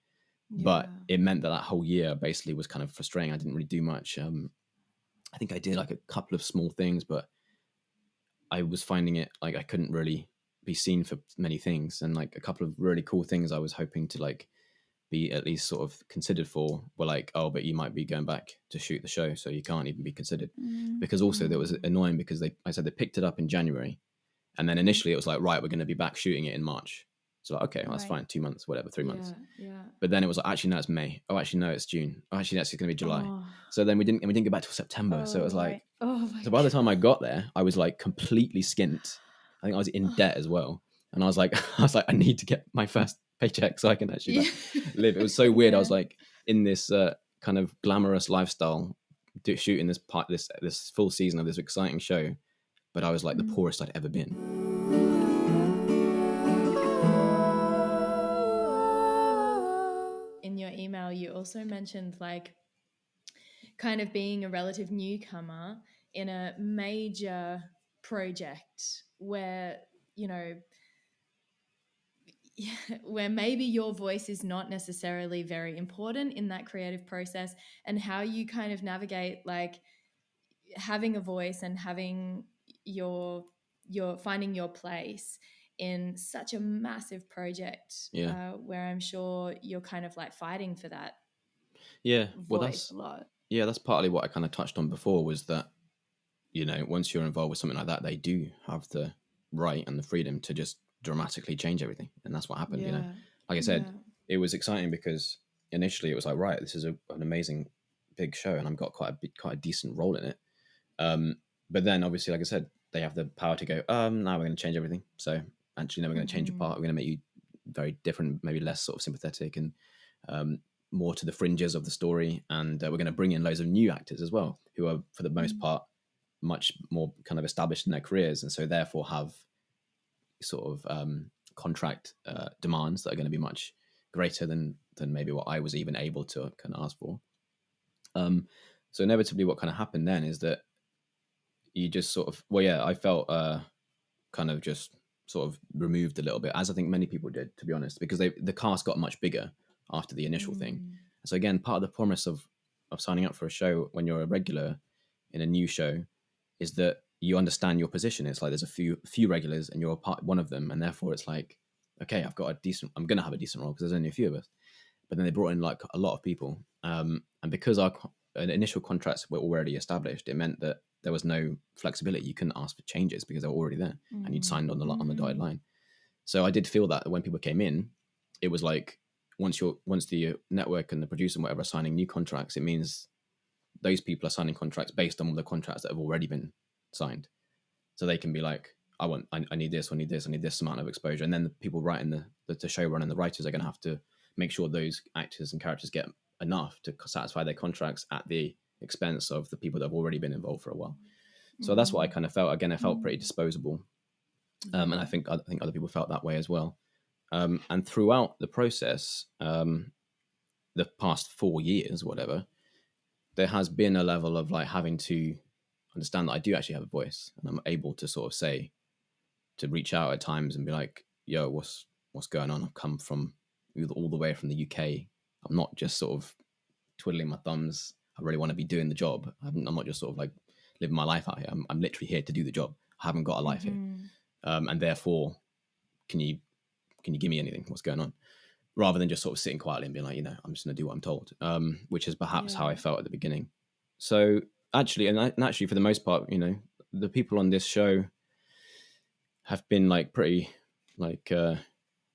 But it meant that whole year basically was kind of frustrating. I didn't really do much. I think I did like a couple of small things, but I was finding it like I couldn't really be seen for many things. And like a couple of really cool things I was hoping to like be at least sort of considered for were like, oh, but you might be going back to shoot the show, so you can't even be considered. Because also that was annoying, because I said they picked it up in January, and then initially it was like, right, we're going to be back shooting it in March. So like, okay, well, that's fine, 2 months, whatever, 3 months. But then it was like, actually, no, it's May. Oh, actually, no, it's June. Oh, actually, that's going to be July. So then we didn't get back till September. So it was like, so by the time I got there, I was like completely skint. I think I was in debt as well. And I was like, I need to get my first paycheck so I can actually live. It was so weird. I was like in this kind of glamorous lifestyle, shooting this full season of this exciting show, but I was like the poorest I'd ever been. In your email, you also mentioned like kind of being a relative newcomer in a major project where, you know, where maybe your voice is not necessarily very important in that creative process, and how you kind of navigate like having a voice and having your finding your place in such a massive project, where I'm sure you're kind of like fighting for that voice a lot. Yeah, that's partly what I kind of touched on before, was that, you know, once you're involved with something like that, they do have the right and the freedom to just dramatically change everything. And that's what happened, you know. Like I said, it was exciting because initially it was like, right, this is an amazing big show and I've got quite a decent role in it. But then obviously, like I said, they have the power to go, now we're going to change everything. So actually, now we're going to change your part. We're going to make you very different, maybe less sort of sympathetic and more to the fringes of the story. And we're going to bring in loads of new actors as well, who are, for the most part, much more kind of established in their careers, and so therefore have sort of contract demands that are going to be much greater than maybe what I was even able to kind of ask for. So inevitably what kind of happened then is that you just sort of, I felt kind of just sort of removed a little bit, as I think many people did, to be honest, because the cast got much bigger after the initial thing. So again, part of the promise of signing up for a show when you're a regular in a new show is that you understand your position. It's like there's a few regulars and you're one of them, and therefore it's like, okay, I'm going to have a decent role because there's only a few of us. But then they brought in like a lot of people, and because our initial contracts were already established, it meant that there was no flexibility. You couldn't ask for changes because they were already there and you'd signed on the dotted line. So I did feel that when people came in, it was like once the network and the producer and whatever are signing new contracts, it means those people are signing contracts based on the contracts that have already been signed. So they can be like, I need this, I need this amount of exposure. And then the people writing the showrun and the writers are going to have to make sure those actors and characters get enough to satisfy their contracts at the expense of the people that have already been involved for a while. So that's what I kind of felt. Again, I felt pretty disposable. And I think other people felt that way as well. And throughout the process, the past 4 years, whatever, there has been a level of like having to understand that I do actually have a voice, and I'm able to sort of say, to reach out at times and be like, yo, what's going on? I've come from all the way from the UK. I'm not just sort of twiddling my thumbs. I really want to be doing the job. I'm not just sort of like living my life out here. I'm literally here to do the job. I haven't got a life here. And therefore, can you give me anything? What's going on? Rather than just sort of sitting quietly and being like, I'm just going to do what I'm told, which is perhaps how I felt at the beginning. So actually, and actually for the most part, the people on this show have been like pretty like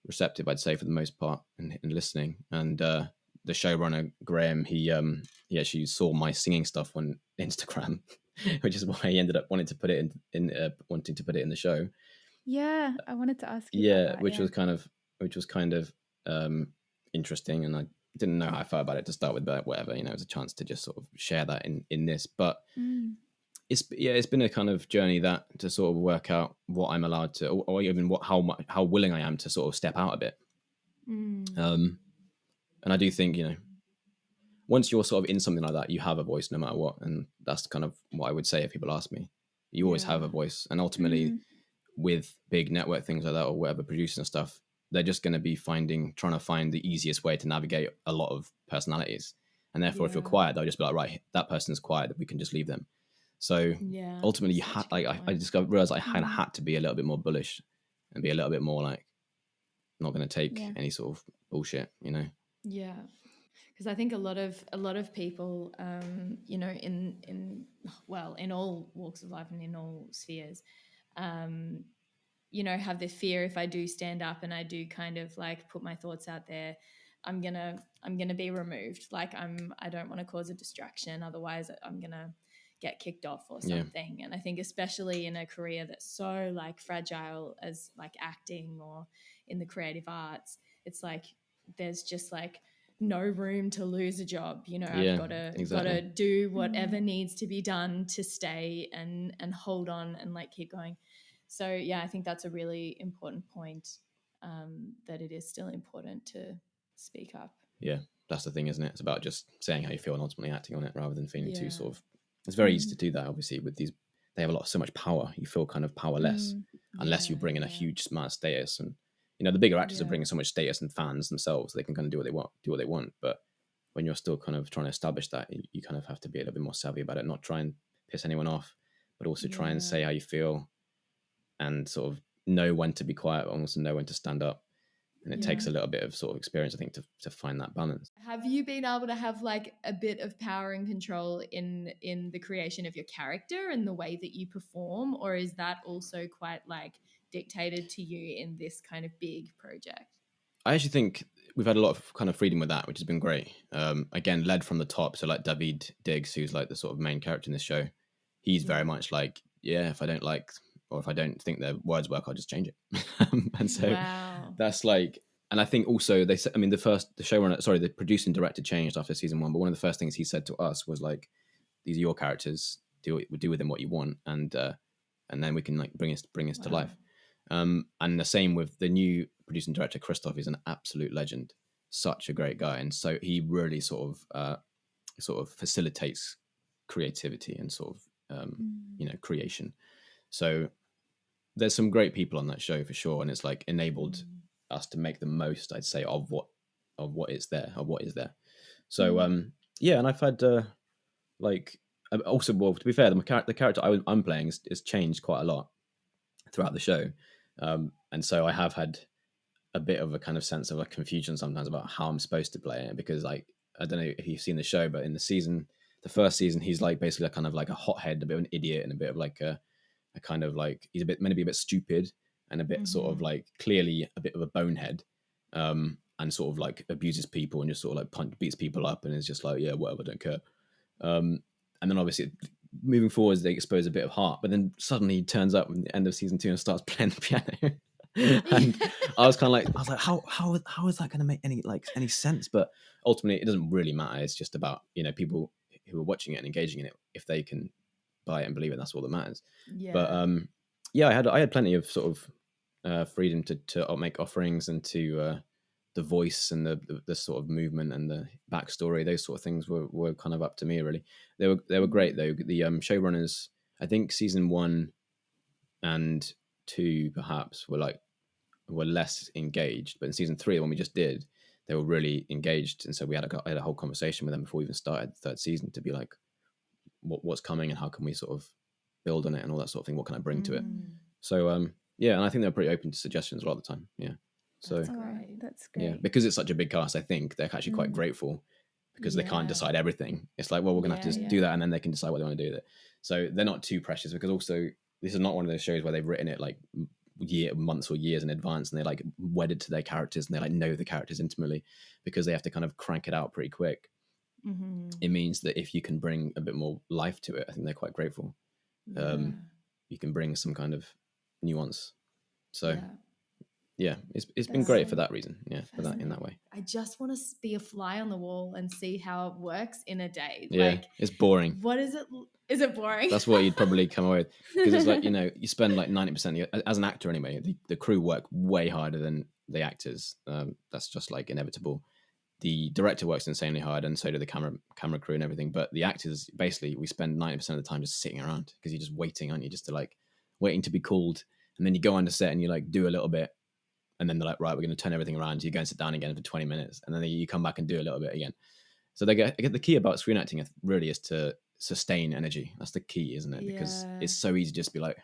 receptive, I'd say, for the most part in listening. And the showrunner, Graham, he actually saw my singing stuff on Instagram, which is why he ended up wanting to put it in the show. Yeah, I wanted to ask you about that. Which was kind of interesting, and I didn't know how I felt about it to start with, but whatever, it was a chance to just sort of share that in this. But it's been a kind of journey that to sort of work out what I'm allowed to, or even how willing I am to sort of step out a bit. And I do think, once you're sort of in something like that, you have a voice no matter what, and that's kind of what I would say if people ask me. You always have a voice, and ultimately, with big network things like that or whatever, producers and stuff, they're just going to be trying to find the easiest way to navigate a lot of personalities. And therefore, if you're quiet, they'll just be like, right, that person's quiet, we can just leave them. So ultimately, you had I just realized I kind of had to be a little bit more bullish and be a little bit more like not going to take any sort of bullshit, Yeah, because I think a lot of people, in all walks of life and in all spheres, have the fear, if I do stand up and I do kind of like put my thoughts out there, I'm gonna be removed. Like I don't want to cause a distraction, otherwise I'm gonna get kicked off or something. And I think especially in a career that's so like fragile as like acting or in the creative arts, it's like there's just like no room to lose a job. I've got to do whatever needs to be done to stay and hold on and like keep going. So I think that's a really important point, that it is still important to speak up. Yeah, that's the thing, isn't it? It's about just saying how you feel and ultimately acting on it rather than feeling too sort of. It's very easy to do that, obviously, with these. They have so much power. You feel kind of powerless unless you bring in a huge amount of status. And the bigger actors are bringing so much status and fans themselves, they can kind of do what they want. But when you're still kind of trying to establish that, you kind of have to be a little bit more savvy about it, not try and piss anyone off, but also try and say how you feel and sort of know when to be quiet, but also know when to stand up. And it takes a little bit of sort of experience, I think, to find that balance. Have you been able to have like a bit of power and control in the creation of your character and the way that you perform, or is that also quite like dictated to you in this kind of big project? I actually think we've had a lot of kind of freedom with that, which has been great. Again, led from the top. So like David Diggs, who's like the sort of main character in this show, he's very much like, if I don't like, or if I don't think their words work, I'll just change it. And so that's like, and I think also the showrunner, the producer and director changed after season 1, but one of the first things he said to us was like, these are your characters, do with them what you want, and then we can like bring us to life. And the same with the new producer and director, Christoph, is an absolute legend, such a great guy, and so he really sort of facilitates creativity and sort of creation. So there's some great people on that show for sure, and it's like enabled us to make the most, I'd say, of what is there. So and I've had also, well, to be fair, the character I'm playing is changed quite a lot throughout the show, and so I have had a bit of a kind of sense of like confusion sometimes about how I'm supposed to play it, because like I don't know if you've seen the show, but in the first season, he's like basically kind of like a hothead, a bit of an idiot, and a bit of like a kind of like he's meant to be a bit stupid and a bit sort of like clearly a bit of a bonehead, and sort of like abuses people and just sort of like beats people up and is just like, yeah, whatever, don't care. And then obviously moving forwards, they expose a bit of heart, but then suddenly he turns up at the end of season 2 and starts playing the piano. And I was like, how is that going to make any sense? But ultimately, it doesn't really matter. It's just about people who are watching it and engaging in it. If they can buy it and believe it, that's all that matters. But I had plenty of sort of freedom to make offerings and to the voice and the sort of movement and the backstory, those sort of things were kind of up to me, really. They were great though. The showrunners, I think season 1 and 2 perhaps were less engaged, but in season 3, when we just did, they were really engaged, and so I had a whole conversation with them before we even started the third season to be like, what's coming and how can we sort of build on it and all that sort of thing. What can I bring to it? So yeah, and I think they're pretty open to suggestions a lot of the time. Yeah. So That's great. yeah, because it's such a big cast, I think they're actually quite grateful because they can't decide everything. It's like, well, we're gonna have to just do that, and then they can decide what they want to do with it. So they're not too precious, because also this is not one of those shows where they've written it like months or years in advance, and they're like wedded to their characters and they like know the characters intimately, because they have to kind of crank it out pretty quick. It means that if you can bring a bit more life to it, I think they're quite grateful. You can bring some kind of nuance. So yeah, it's been great for that reason. Yeah, for that, in that way. I just want to be a fly on the wall and see how it works in a day. Yeah, like, it's boring. What is it? Is it boring? That's what you'd probably come away with, because it's like, you spend like 90% as an actor anyway. The crew work way harder than the actors. That's just like inevitable. The director works insanely hard, and so do the camera crew and everything. But the actors, basically, we spend 90% of the time just sitting around, because you're just waiting, aren't you? Just to like waiting to be called, and then you go on to set and you like do a little bit, and then they're like, right, we're going to turn everything around. So you go and sit down again for 20 minutes, and then you come back and do a little bit again. So they get the key about screen acting really is to sustain energy. That's the key, isn't it? Because it's so easy to just be like,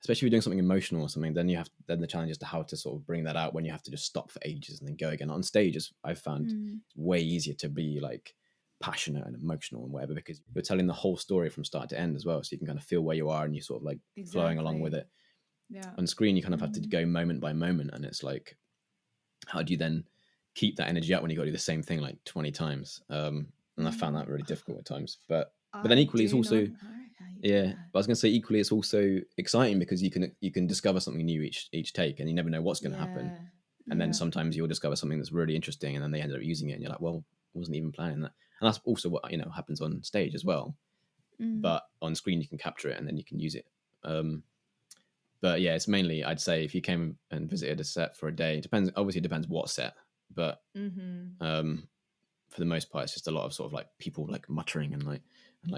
especially if you're doing something emotional or something, then the challenge is to how to sort of bring that out when you have to just stop for ages and then go again. On stage, I've found it's way easier to be like passionate and emotional and whatever, because you're telling the whole story from start to end as well. So you can kind of feel where you are and you're sort of like flowing along with it. Yeah. On screen, you kind of have to go moment by moment, and it's like, how do you then keep that energy up when you got to do the same thing like 20 times? And I found that really difficult at times. But then equally, it's also but I was going to say, equally, it's also exciting, because you can discover something new each take, and you never know what's going to happen. And then sometimes you'll discover something that's really interesting, and then they end up using it, and you're like, well, I wasn't even planning that. And that's also what happens on stage as well. But on screen, you can capture it and then you can use it. But yeah, it's mainly, I'd say, if you came and visited a set for a day, obviously it depends what set, but for the most part, it's just a lot of sort of like people like muttering and like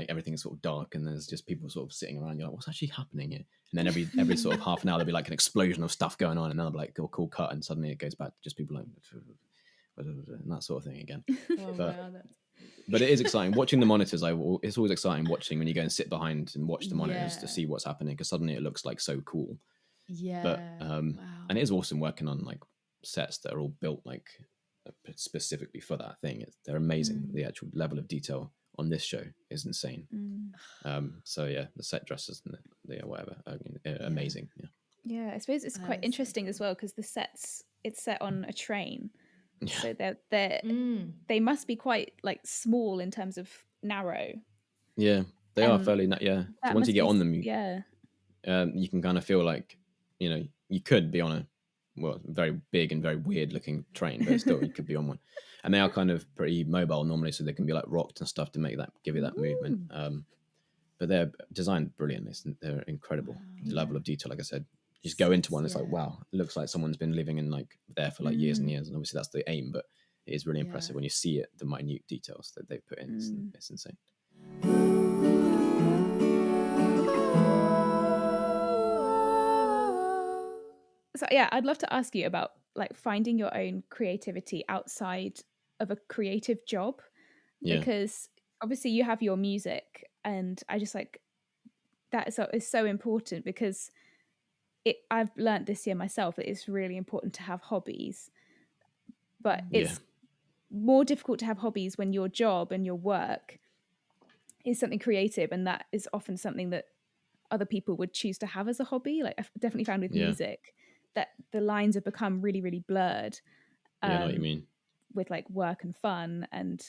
everything is sort of dark, and there's just people sort of sitting around. You're like, what's actually happening here? And then every sort of half an hour, there'll be like an explosion of stuff going on, and then they'll be like, oh, cool cut, and suddenly it goes back to just people like and that sort of thing again. But it is exciting watching the monitors. It's always exciting watching when you go and sit behind and watch the monitors to see what's happening, because suddenly it looks like so cool. But and it is awesome working on like sets that are all built like specifically for that thing. They're amazing. The actual level of detail on this show is insane. So yeah, the set dresses and the whatever, amazing. Yeah, I suppose it's quite interesting as well, because it's set on a train. So they must be quite like small in terms of narrow. Yeah, they are fairly. So once you get on them, you can kind of feel like you could be on a very big and very weird looking train, but still you could be on one. And they are kind of pretty mobile normally, so they can be like rocked and stuff to give you that movement. But they're designed brilliantly. They're incredible. The level of detail, like I said. You just go into one, it's like, wow, it looks like someone's been living in like there for like years and years, and obviously that's the aim, but it is really impressive when you see it, the minute details that they've put in. It's insane. So yeah, I'd love to ask you about like finding your own creativity outside of a creative job, because obviously you have your music, and I just like that is so important, because I've learned this year myself that it's really important to have hobbies, but it's more difficult to have hobbies when your job and your work is something creative, and that is often something that other people would choose to have as a hobby. Like I've definitely found with music that the lines have become really, really blurred. I know what you mean. With like work and fun. And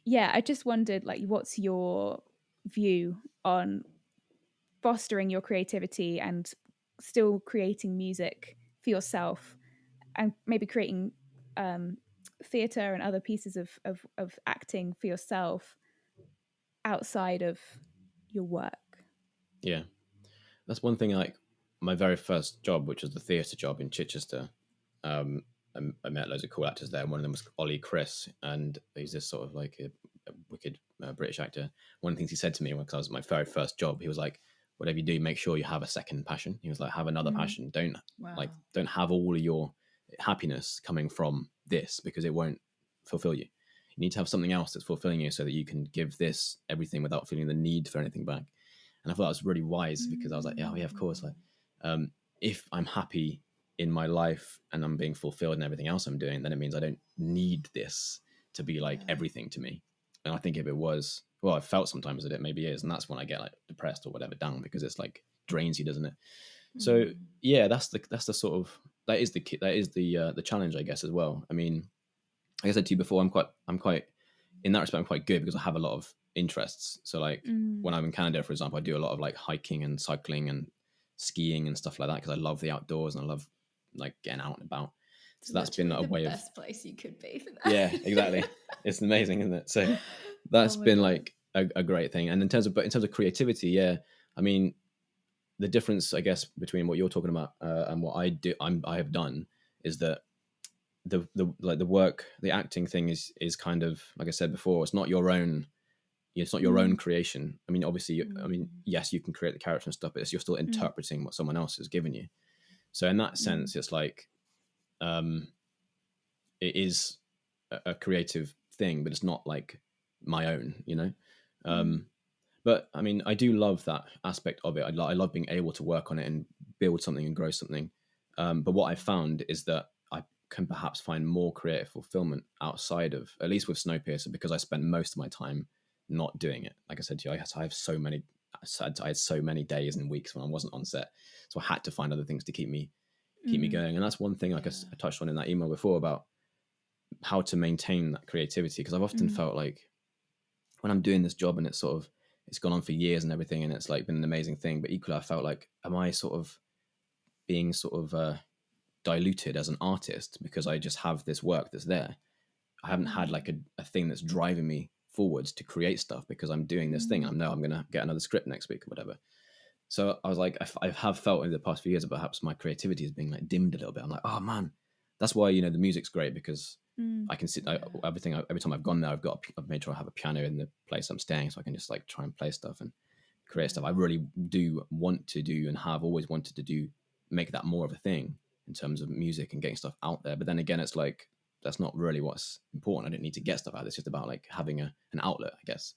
I just wondered, like, what's your view on fostering your creativity and still creating music for yourself, and maybe creating theatre and other pieces of acting for yourself outside of your work? Yeah, that's one thing. Like my very first job, which was the theatre job in Chichester, I met loads of cool actors there. One of them was Ollie Chris, and he's this sort of like a wicked British actor. One of the things he said to me, because I was my very first job, he was like, whatever you do, make sure you have a second passion. He was like, have another passion. Don't have all of your happiness coming from this, because it won't fulfill you. You need to have something else that's fulfilling you so that you can give this everything without feeling the need for anything back. And I thought that was really wise, because I was like, yeah, of course. Like, if I'm happy in my life and I'm being fulfilled in everything else I'm doing, then it means I don't need this to be like everything to me. And I think if it was, well, I felt sometimes that it maybe is, and that's when I get like depressed or whatever down, because it's like drains you, doesn't it? So yeah, that's the sort of, that is the challenge, I guess, as well. I mean, like I said to you before, I'm quite in that respect, I'm quite good because I have a lot of interests. So like when I'm in Canada, for example, I do a lot of like hiking and cycling and skiing and stuff like that, because I love the outdoors and I love like getting out and about. So that's been a way of the best place you could be for that. Yeah, exactly. It's amazing, isn't it? So that's been like a great thing. And in terms of creativity, yeah, I mean, the difference, I guess, between what you're talking about and what I have done is that the like the work, the acting thing is kind of, like I said before, it's not your own. It's not your own creation. I mean, obviously, yes, you can create the character and stuff, but you're still interpreting what someone else has given you. So in that sense, it's like, it is a creative thing, but it's not like my own, you know? But I mean, I do love that aspect of it. I love being able to work on it and build something and grow something. But what I found is that I can perhaps find more creative fulfillment outside of, at least with Snowpiercer, because I spent most of my time not doing it. Like I said to you, I had so many days and weeks when I wasn't on set, so I had to find other things to keep me going. And that's one thing, like I touched on in that email before, about how to maintain that creativity, because I've often felt like when I'm doing this job and it's gone on for years and everything, and it's like been an amazing thing, but equally I felt like, am I sort of being diluted as an artist because I just have this work that's there? I haven't had like a thing that's driving me forwards to create stuff, because I'm doing this thing. I know I'm going to get another script next week or whatever. So I was like, I have felt in the past few years that perhaps my creativity is being like dimmed a little bit. I'm like, oh man, that's why, you know, the music's great, because I can sit every time I've gone there, I've made sure I have a piano in the place I'm staying, so I can just like try and play stuff and create stuff. I really do want to do, and have always wanted to do, make that more of a thing in terms of music and getting stuff out there. But then again, it's like, that's not really what's important. I don't need to get stuff out. It's just about like having an outlet, I guess.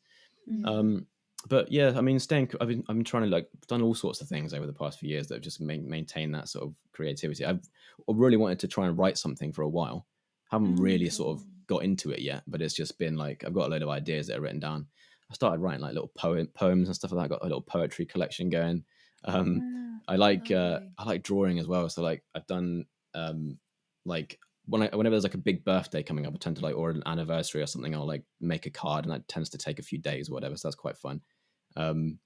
But yeah, I mean, I've been trying to like, done all sorts of things over the past few years that have just maintained that sort of creativity. I've really wanted to try and write something for a while. Haven't really sort of got into it yet, but it's just been like, I've got a load of ideas that are written down. I started writing like little poems and stuff like that. I got a little poetry collection going. I like drawing as well. So like I've done like whenever there's like a big birthday coming up, I tend to like, or an anniversary or something, I'll like make a card, and that tends to take a few days or whatever. So that's quite fun. And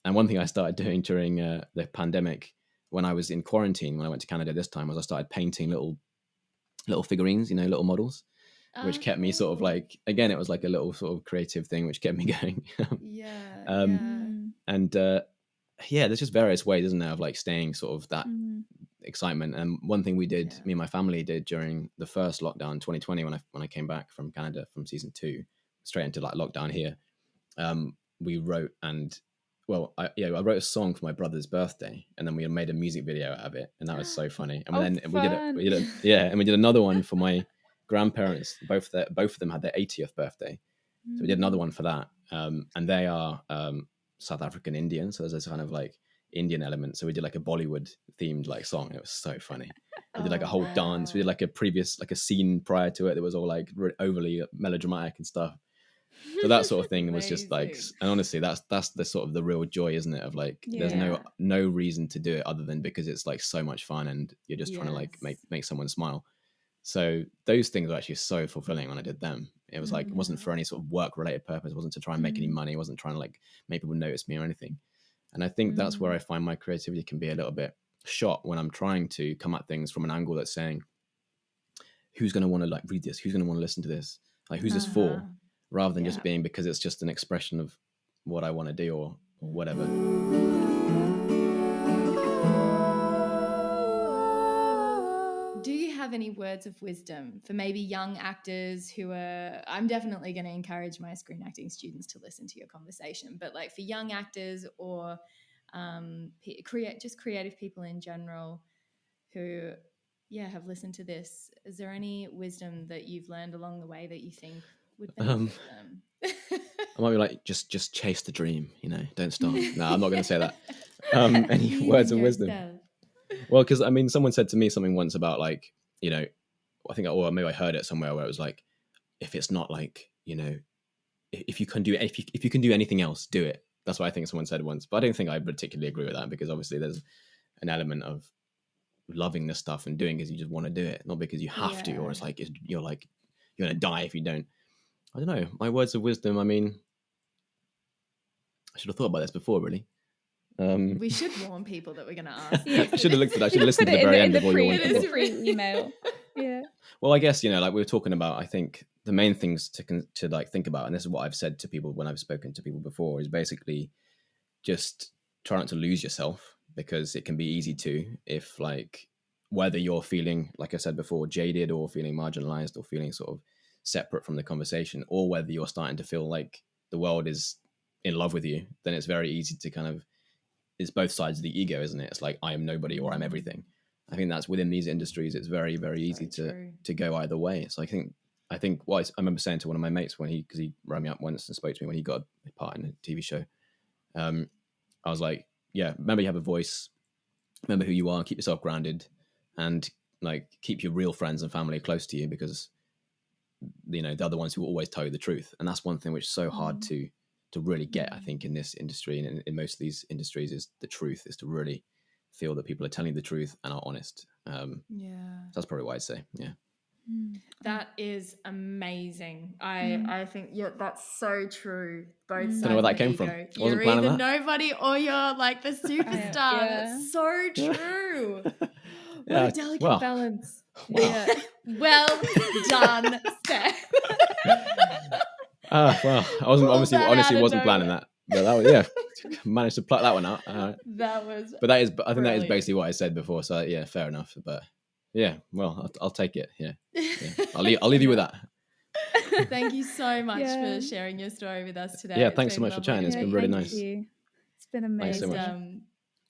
one thing I started doing during the pandemic, when I was in quarantine, when I went to Canada this time, was I started painting little figurines, you know, little models, which kept me sort of like, again, it was like a little sort of creative thing which kept me going. And there's just various ways, isn't there, of like staying sort of that excitement. And one thing we did, me and my family did during the first lockdown 2020, when I came back from Canada from season 2 straight into like lockdown here, we wrote, and I wrote a song for my brother's birthday, and then we made a music video out of it, and that was so funny. And then we did another one for my grandparents. Both of them had their 80th birthday, so we did another one for that. And they are South African Indian, so there's this kind of like Indian element. So we did like a Bollywood themed like song. It was so funny. We did like a whole dance. We did like a scene prior to it that was all like overly melodramatic and stuff. So that sort of thing was just like, and honestly, that's the sort of the real joy, isn't it? Of like, there's no reason to do it other than because it's like so much fun, and you're just trying to like make someone smile. So those things were actually so fulfilling when I did them. It was like, it wasn't for any sort of work related purpose. It wasn't to try and make any money. It wasn't trying to like make people notice me or anything. And I think that's where I find my creativity can be a little bit shot, when I'm trying to come at things from an angle that's saying, who's going to want to like read this? Who's going to want to listen to this? Like, who's this for? Rather than just being because it's just an expression of what I want to do or whatever. Do you have any words of wisdom for maybe young actors who are, I'm definitely going to encourage my screen acting students to listen to your conversation, but like for young actors or creative people in general who, have listened to this, is there any wisdom that you've learned along the way that you think would benefit them? I might be like, just chase the dream, don't stop. No, I'm not going to say that. Any words of wisdom? Well, because I mean, someone said to me something once about like, I think, or maybe I heard it somewhere where it was like, if it's not like, if you can do anything else, do it. That's what I think someone said once, but I don't think I particularly agree with that, because obviously there's an element of loving this stuff and doing because you just want to do it, not because you have to, or it's like you're going to die if you don't. I don't know. My words of wisdom, I mean, I should have thought about this before, really. We should warn people that we're going to ask. I should have looked at that. I should have listened to the very end of all your ones. Email. Yeah. Well, I guess, like we were talking about, I think the main things to like think about, and this is what I've said to people when I've spoken to people before, is basically just try not to lose yourself, because it can be easy to, if like, whether you're feeling, like I said before, jaded or feeling marginalized or feeling sort of separate from the conversation, or whether you're starting to feel like the world is in love with you, then it's very easy to kind of, it's both sides of the ego, isn't it? It's like, I am nobody or I'm everything. I think that's within these industries, it's very, very easy to go either way. So I think what I remember saying to one of my mates because he rang me up once and spoke to me when he got a part in a TV show. I was like, remember you have a voice, remember who you are, keep yourself grounded, and like keep your real friends and family close to you, because they're the ones who will always tell you the truth. And that's one thing which is so hard to really get, I think, in this industry and in most of these industries, is the truth, is to really feel that people are telling you the truth and are honest. So that's probably what I'd say. That is amazing. I think that's so true. Both sides. Don't know where that came from. You're either nobody or you're like the superstar. That's so true. What a delicate balance. Wow. Yeah. Well done, Steph. Well, I honestly wasn't planning that, but that was managed to pluck that one out. That was. But I think brilliant. That is basically what I said before. So fair enough. But well, I'll take it. I'll leave you with that. Thank you so much for sharing your story with us today. Yeah, thanks so much for chatting. It's been really nice. You. It's been amazing. Thanks so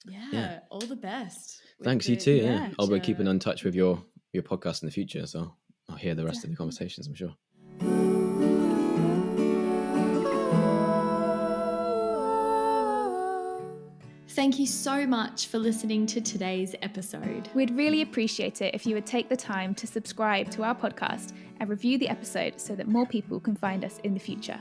much. All the best. Thanks, you too. I'll be keeping in touch with your podcast in the future, so I'll hear the rest of the conversations, I'm sure. Thank you so much for listening to today's episode. We'd really appreciate it if you would take the time to subscribe to our podcast and review the episode so that more people can find us in the future.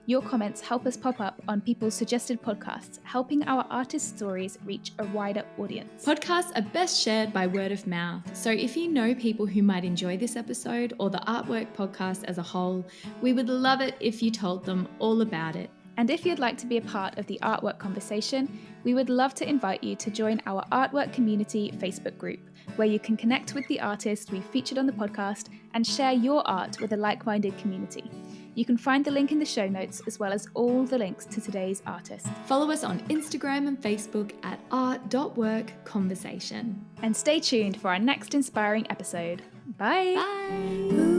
Your comments help us pop up on people's suggested podcasts, helping our artist stories reach a wider audience. Podcasts are best shared by word of mouth, so if you know people who might enjoy this episode or the Artwork podcast as a whole, we would love it if you told them all about it. And if you'd like to be a part of the Artwork conversation, we would love to invite you to join our Artwork Community Facebook group, where you can connect with the artists we've featured on the podcast and share your art with a like-minded community. You can find the link in the show notes, as well as all the links to today's artists. Follow us on Instagram and Facebook at art.workconversation. And stay tuned for our next inspiring episode. Bye! Bye!